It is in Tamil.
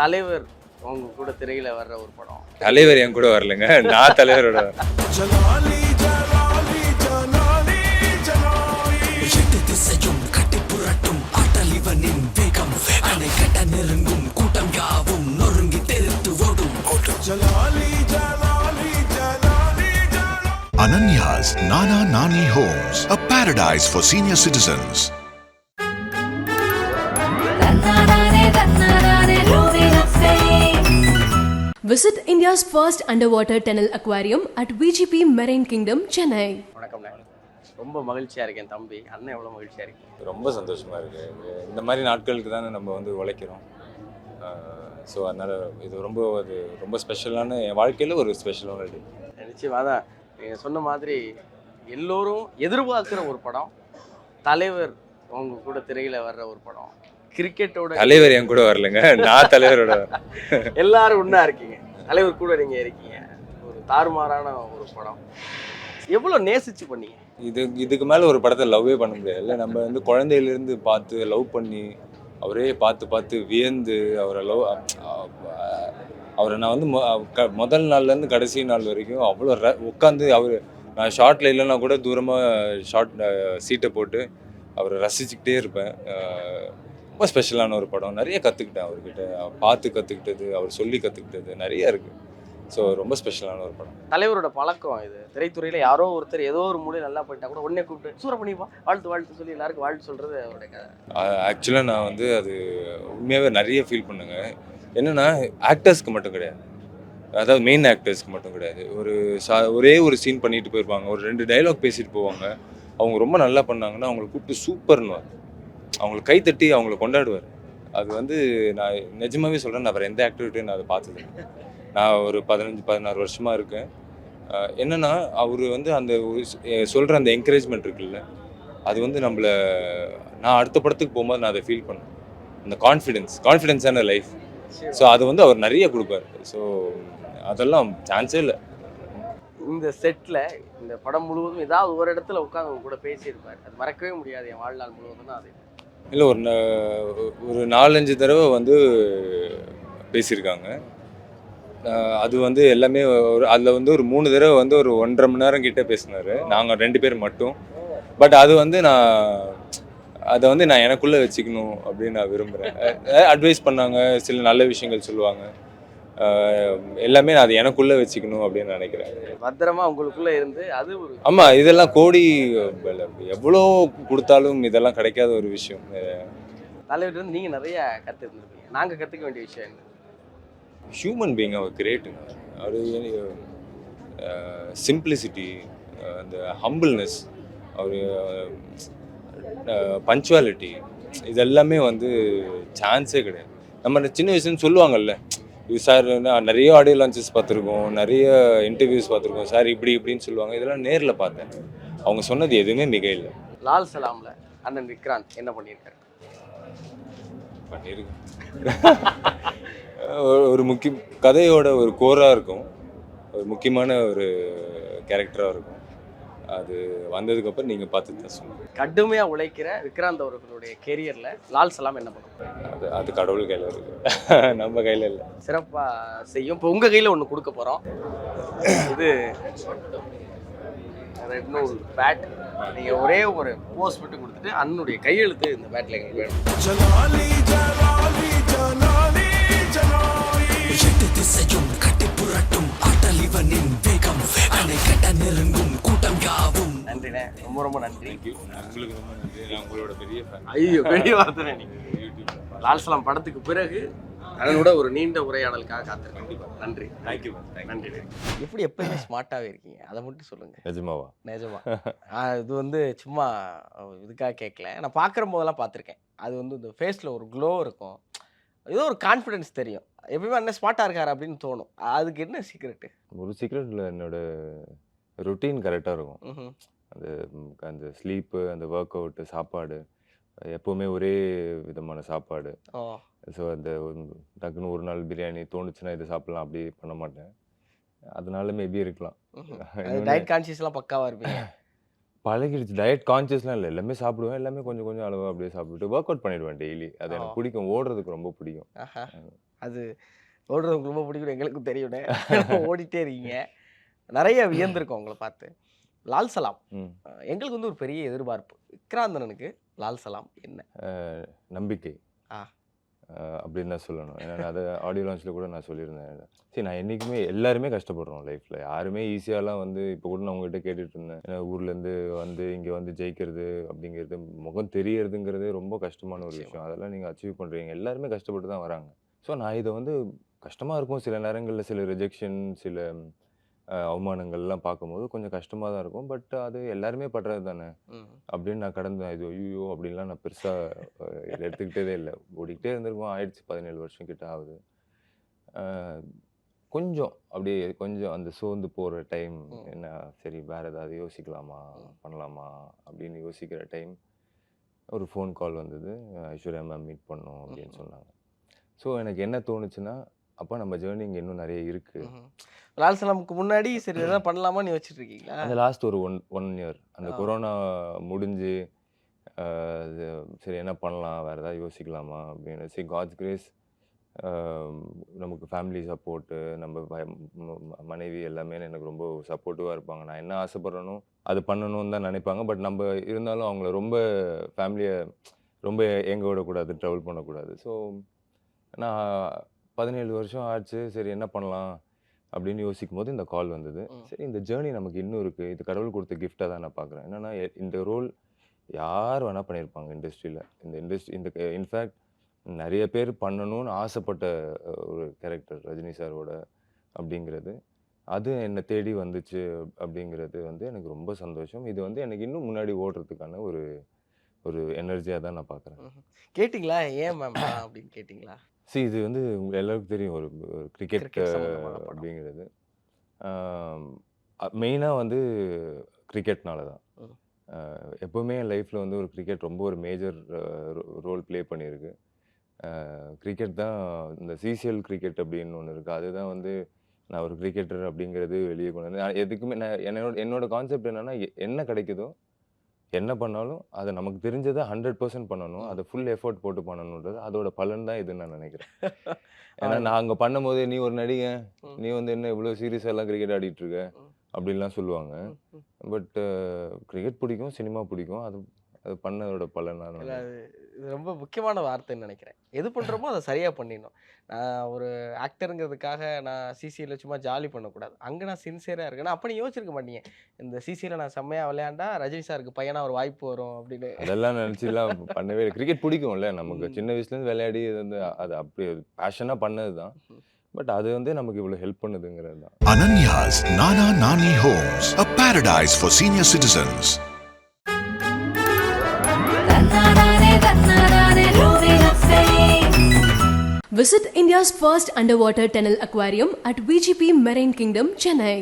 தலைவர் உங்க கூட திரையில வர்ற ஒரு படம். தலைவர் என் கூட வரலங்க, நான் தலைவரோட வரேன். Ananya's Nana Nani Homes, a paradise for senior citizens. Visit India's first underwater tunnel aquarium at VGP Marine Kingdom, Chennai. வணக்கம்ண்ணே. ரொம்ப மகிழ்ச்சியா இருக்கேன் தம்பி. அண்ணன் எவ்வளவு மகிழ்ச்சியா இருக்கீங்க? ரொம்ப சந்தோஷமா இருக்கு. இந்த மாதிரி நாட்களுக்கு தானே நம்ம வந்து உழைக்கிறோம். ஸோ அதனால இது ரொம்ப ஸ்பெஷலான, என் வாழ்க்கையில் ஒரு ஸ்பெஷலான டே. நிச்சயமா தான் நீங்க சொன்ன மாதிரி எல்லோரும் எதிர்பார்க்கிற ஒரு படம். தலைவர் உங்க கூட திரையில வர்ற ஒரு படம். கிரிக்கெட்டோட தலைவர் என் கூட வரலங்க, நான் தலைவரோட வரேன். எல்லாரும் ஒண்ணா இருக்கீங்க, தலைவர் கூட நீங்க இருக்கீங்க. ஒரு தாறுமாறான ஒரு படம். எவ்வளவு நேசிச்சு பண்ணீங்க? இதுக்கு மேலே ஒரு படத்தை லவ்வே பண்ண முடியாது. இல்லை, நம்ம வந்து குழந்தையிலேருந்து பார்த்து லவ் பண்ணி அவரே பார்த்து வியந்து அவரை நான் வந்து முதல் நாள்லேருந்து கடைசி நாள் வரைக்கும் அவ்வளோ உட்காந்து நான் ஷார்ட்டில் இல்லைன்னா கூட தூரமாக சீட்டை போட்டு அவரை ரசிச்சுக்கிட்டே இருப்பேன். ரொம்ப ஸ்பெஷலான ஒரு படம். நிறைய கற்றுக்கிட்டேன் அவர்கிட்ட, பார்த்து கற்றுக்கிட்டது, அவர் சொல்லி கற்றுக்கிட்டது நிறைய இருக்குது. ஸோ ரொம்ப ஸ்பெஷலான ஒரு படம். தலைவரோட பழக்கம் இது. திரைத்துறையில் யாரோ ஒருத்தர் ஏதோ ஒரு மூலையில் நல்லா போயிட்டா கூட உடனே கூப்பிட்டு சூரமணிப்பா வாழ்த்து சொல்லி எல்லாருக்கும் வாழ்த்து சொல்கிறது அவருடைய. ஆக்சுவலாக நான் வந்து அது உண்மையாகவே நிறைய ஃபீல் பண்ணுங்க. என்னென்னா ஆக்டர்ஸ்க்கு மட்டும் கிடையாது, அதாவது மெயின் ஆக்டர்ஸ்க்கு மட்டும் கிடையாது. ஒரே ஒரு சீன் பண்ணிட்டு போயிருப்பாங்க, ஒரு 2 டைலாக் பேசிட்டு போவாங்க. அவங்க ரொம்ப நல்லா பண்ணாங்கன்னா அவங்களை கூப்பிட்டு சூப்பர்னுவார், அவங்களை கைத்தட்டி அவங்கள கொண்டாடுவார். அது வந்து நான் நிஜமாவே சொல்கிறேன், நான் வேறு எந்த ஆக்டிவிட்டியும் நான் அதை பார்த்தது. நான் ஒரு 15-16 வருஷமாக இருக்கேன். என்னென்னா அவர் வந்து அந்த சொல்கிற அந்த என்கரேஜ்மெண்ட் இருக்குல்ல, அது வந்து நான் அடுத்த படத்துக்கு போகும்போது நான் அதை ஃபீல் பண்ணேன். அந்த கான்ஃபிடென்ஸான லைஃப். ஸோ அது வந்து அவர் நிறைய கொடுப்பார். ஸோ அதெல்லாம் சான்ஸே இல்லை. இந்த செட்டில் இந்த படம் முழுவதும் ஏதாவது ஒரு இடத்துல உட்காந்து அவங்க கூட பேசியிருப்பார், அது மறக்கவே முடியாது என் வாழ்நாள் முழுவதும். அது இல்லை, ஒரு 4-5 தடவை வந்து பேசியிருக்காங்க. அது வந்து எல்லாமே அதில் வந்து ஒரு 3 தடவை வந்து ஒரு 1.5 மணி நேரம் கிட்டே பேசினார், நாங்கள் 2 பேர் மட்டும். பட் அது வந்து அதை வந்து நான் எனக்குள்ளே வச்சுக்கணும் அப்படின்னு நான் விரும்புகிறேன். அட்வைஸ் பண்ணாங்க, சில நல்ல விஷயங்கள் சொல்லுவாங்க, எல்லாமே நான் அதை எனக்குள்ளே வச்சுக்கணும் அப்படின்னு நினைக்கிறேன். பத்திரமா உங்களுக்குள்ளே இருந்து அது ஒரு ஆமாம், இதெல்லாம் கோடி எவ்வளோ கொடுத்தாலும் இதெல்லாம் கிடைக்காத ஒரு விஷயம். தலைவர்கிட்ட வந்து நீங்கள் நிறைய கற்றுருந்துருப்பீங்க. நாங்கள் கற்றுக்க வேண்டிய விஷயம் என்ன? ஹியூமன் பீயிங் அவர் கிரேட்டுங்க. அவர் சிம்பிளிசிட்டி, அந்த ஹம்பிள்னஸ், அவர் பஞ்சுவாலிட்டி, இது எல்லாமே வந்து சான்ஸே கிடையாது. நம்ம சின்ன வயசுன்னு சொல்லுவாங்கல்ல, இது சார் நான் நிறைய ஆடியோ லான்ச்சஸ் பார்த்துருக்கோம், நிறைய இன்டர்வியூஸ் பார்த்துருக்கோம், சார் இப்படின்னு சொல்லுவாங்க. இதெல்லாம் நேரில் பார்த்தேன். அவங்க சொன்னது எதுவுமே மிக இல்லை. லால் சலாமில் அண்ணன் விக்ராந்த் என்ன பண்ணியிருக்காரு? ஒரு கதையோட ஒரு கோராக இருக்கும், ஒரு முக்கியமான ஒரு கேரக்டராக இருக்கும். அது வந்ததுக்கப்புறம் நீங்கள் பார்த்து தான் சொல்லுங்கள். கடுமையாக உழைக்கிற விக்ராந்த் அவர்களுடைய கெரியரில் லால் சலாம் என்ன பண்ணுவோம்? அது கடவுள் கையில் இருக்குது, நம்ம கையில் இல்லை. சிறப்பாக செய்யும். இப்போ உங்கள் கையில் ஒன்று கொடுக்க போகிறோம். இது ரெட் நூல் பேட். நீங்கள் ஒரே ஒரு போஸ் மட்டும் கொடுத்துட்டு அண்ணனுடைய கையெழுத்து இந்த பேட்டில் எங்களுக்கு வேணும். நன்றிண்ணே, ரொம்ப நன்றி. உங்களுக்கு ரொம்ப நன்றி. நான் உங்களோட பெரிய ஃபேன். ஐயோ, பெரிய வார்த்தை. நீங்கள் லால் சலாம் படத்துக்கு பிறகு அதனோட ஒரு நீண்ட உரையாடலுக்காக காத்திருக்கேன். நன்றி. தேங்க்யூ. நன்றி. எப்படி எப்பயுமே ஸ்மார்ட்டாகவே இருக்கீங்க, அதை மட்டும் சொல்லுங்கள். நிஜமா இது வந்து சும்மா இதுக்காக கேட்கல, நான் பார்க்குற போதெல்லாம் பார்த்துருக்கேன். அது வந்து இந்த ஃபேஸில் ஒரு க்ளோ இருக்கும், ஏதோ ஒரு கான்ஃபிடென்ஸ் தெரியும். எப்பயுமே அண்ணன் ஸ்மார்ட்டாக இருக்காரு அப்படின்னு தோணும். அதுக்கு என்ன சீக்ரெட்டு? ஒரு சீக்ரெட்டில் என்னோட ரொட்டீன் கரெக்டாக இருக்கும். அந்த ஸ்லீப்பு, அந்த ஒர்க் அவுட்டு, சாப்பாடு எப்போவுமே ஒரே விதமான சாப்பாடு. ஸோ அந்த டக்குன்னு ஒரு நாள் பிரியாணி தோணுச்சுன்னா இதை சாப்பிட்லாம், அப்படி பண்ண மாட்டேன். அதனால மேபி இருக்கலாம். டயட் கான்ஷியஸ்லாம் பக்காவாக இருப்பீங்க. பழகிடுச்சு. டயட் கான்ஷியஸ்லாம் இல்லை, எல்லாமே சாப்பிடுவேன், எல்லாமே கொஞ்சம் கொஞ்சம் அளவு அப்படியே சாப்பிட்டு ஒர்க் அவுட் பண்ணிடுவேன் டெய்லி. அது எனக்கு பிடிக்கும், ஓடுறதுக்கு ரொம்ப பிடிக்கும். அது ஓடுறது உங்களுக்கு ரொம்ப பிடிக்கும் எங்களுக்கும் தெரியும்னே. ஓடிட்டே இருக்கீங்க. நிறைய வியந்திருக்கோம் உங்கள பார்த்து. லால் சலாம் ம். எங்களுக்கு வந்து ஒரு பெரிய எதிர்பார்ப்பு. விக்ராந்தனனுக்கு லால் சலாம் என்ன? நம்பிக்கை ஆ. அப்படின்னு தான் சொல்லணும். ஏன்னா அது ஆடியோ லான்ச்சில் கூட நான் சொல்லியிருந்தேன். சரி, நான் என்றைக்குமே எல்லாருமே கஷ்டப்படுறோம் லைஃப்பில். யாருமே ஈஸியாலாம் வந்து இப்போ கூட நான் உங்ககிட்ட கேட்டுட்டு இருந்தேன். ஏன்னா ஊர்லேருந்து வந்து இங்கே வந்து ஜெயிக்கிறது அப்படிங்கிறது, முகம் தெரியறதுங்கிறது ரொம்ப கஷ்டமான ஒரு விஷயம். அதெல்லாம் நீங்கள் அச்சீவ் பண்ணுறீங்க. எல்லாருமே கஷ்டப்பட்டு தான் வராங்க. ஸோ நான் இதை வந்து கஷ்டமாக இருக்கும் சில நேரங்களில், சில ரிஜெக்ஷன், சில அவமானங்கள்லாம் பார்க்கும்போது கொஞ்சம் கஷ்டமாக தான் இருக்கும். பட் அது எல்லாருமே படுறது தானே அப்படின்னு நான் கடந்தேன். இது ஐயோ அப்படின்லாம் நான் பெருசாக எடுத்துக்கிட்டதே இல்லை. ஓடிக்கிட்டே இருந்திருக்கோம். ஆயிடுச்சு 17 வருஷம் கிட்ட ஆகுது. கொஞ்சம் அப்படியே கொஞ்சம் அந்த சோர்ந்து போகிற டைம், என்ன சரி வேறு ஏதாவது யோசிக்கலாமா, பண்ணலாமா அப்படின்னு யோசிக்கிற டைம் ஒரு ஃபோன் கால் வந்தது. ஐஸ்வர்யா மேம் மீட் பண்ணோம் அப்படின்னு சொன்னாங்க. ஸோ எனக்கு என்ன தோணுச்சுன்னா, அப்போ நம்ம ஜேர்னி இங்கே இன்னும் நிறைய இருக்குது. லால் சலாமுக்கு முன்னாடி சரி எதாவது பண்ணலாமான்னு யோசிச்சுட்டு இருக்கீங்களா? அந்த லாஸ்ட் ஒரு ஒன் இயர் அந்த கொரோனா முடிஞ்சு சரி என்ன பண்ணலாம், வேறு ஏதாவது யோசிக்கலாமா அப்படின்னு. சரி, காட்ஸ் கிரேஸ் நமக்கு ஃபேமிலி சப்போர்ட்டு, நம்ம மனைவி எல்லாமே எனக்கு ரொம்ப சப்போர்ட்டிவாக இருப்பாங்க. நான் என்ன ஆசைப்பட்றேனோ அது பண்ணணும்னு தான் நினைப்பாங்க. பட் நம்ம இருந்தாலும் அவங்கள ரொம்ப ஃபேமிலியை ரொம்ப எங்க விடக்கூடாது, ட்ராவல் பண்ணக்கூடாது. ஸோ நான் 17 வருஷம் ஆச்சு, சரி என்ன பண்ணலாம் அப்படின்னு யோசிக்கும் போது இந்த கால் வந்தது. சரி, இந்த ஜேர்னி நமக்கு இன்னும் இருக்குது. இது கடவுள் கொடுத்த கிஃப்டாக தான் நான் பார்க்குறேன். என்னென்னா இந்த ரோல் யார் வேணால் பண்ணியிருப்பாங்க இண்டஸ்ட்ரியில். இந்த இன்ஃபேக்ட் நிறைய பேர் பண்ணணும்னு ஆசைப்பட்ட ஒரு கேரக்டர் ரஜினி சாரோட அப்படிங்கிறது. அது என்னை தேடி வந்துச்சு அப்படிங்கிறது வந்து எனக்கு ரொம்ப சந்தோஷம். இது வந்து எனக்கு இன்னும் முன்னாடி ஓடுறதுக்கான ஒரு எனர்ஜியாக தான் நான் பார்க்குறேன். கேட்டிங்களா ஏன் மேம் அப்படின்னு கேட்டிங்களா? சரி, இது வந்து எல்லாருக்கும் தெரியும் ஒரு கிரிக்கெட் சம்பந்தமான படம். அப்படிங்கிறது. மெயினாக வந்து கிரிக்கெட்னால தான். எப்போவுமே என் லைஃப்பில் வந்து ஒரு கிரிக்கெட் ரொம்ப ஒரு மேஜர் ரோல் ப்ளே பண்ணியிருக்கு. கிரிக்கெட் தான் இந்த சிசிஎல் கிரிக்கெட் அப்படின்னு ஒன்று இருக்குது. அதுதான் வந்து நான் ஒரு கிரிக்கெட்டர் அப்படிங்கிறது வெளியே கொண்டு வந்து எதுக்குமே நான் என்னோட கான்செப்ட் என்னென்னா, என்ன கிடைக்குதோ என்ன பண்ணாலும் அதை நமக்கு தெரிஞ்சதை 100% பண்ணணும். அதை ஃபுல் எஃபோர்ட் போட்டு பண்ணணுன்றது அதோட பலன் தான் இதுன்னு நான் நினைக்கிறேன். ஏன்னா நான் அங்கே பண்ணும்போது நீ ஒரு நடிகன், நீ வந்து என்ன இவ்வளோ சீரியஸாக எல்லாம் கிரிக்கெட் ஆடிட்டு இருக்க அப்படின்லாம் சொல்லுவாங்க. பட் கிரிக்கெட் பிடிக்கும், சினிமா பிடிக்கும். அது பண்ணதோட பலன் நான் இல்ல, இது ரொம்ப முக்கியமான வார்த்தைன்னு நினைக்கிறேன். எது பண்ணுறோமோ அதை சரியாக பண்ணிடணும். நான் ஒரு ஆக்டருங்கிறதுக்காக நான் சிசியில் சும்மா ஜாலி பண்ணக்கூடாது. அங்கே நான் சின்சியராக இருக்கேன். அப்போ நீ யோசிச்சிருக்க மாட்டீங்க, இந்த சிசியில் நான் செம்மையாக விளையாண்டா ரஜினி சாருக்கு பையனா ஒரு வாய்ப்பு வரும் அப்படின்னு. அதெல்லாம் நினச்சிலாம் பண்ணவே இல்லை. கிரிக்கெட் பிடிக்கும்ல நமக்கு, சின்ன வயசுலேருந்து விளையாடி இது வந்து அது அப்படி பேஷனாக பண்ணது தான். பட் அது வந்து நமக்கு இவ்வளோ ஹெல்ப் பண்ணுதுங்கிறது தான். Ananya's Nana Nani Homes, a paradise for senior citizens. Visit India's first underwater tunnel aquarium at VGP Marine Kingdom, Chennai.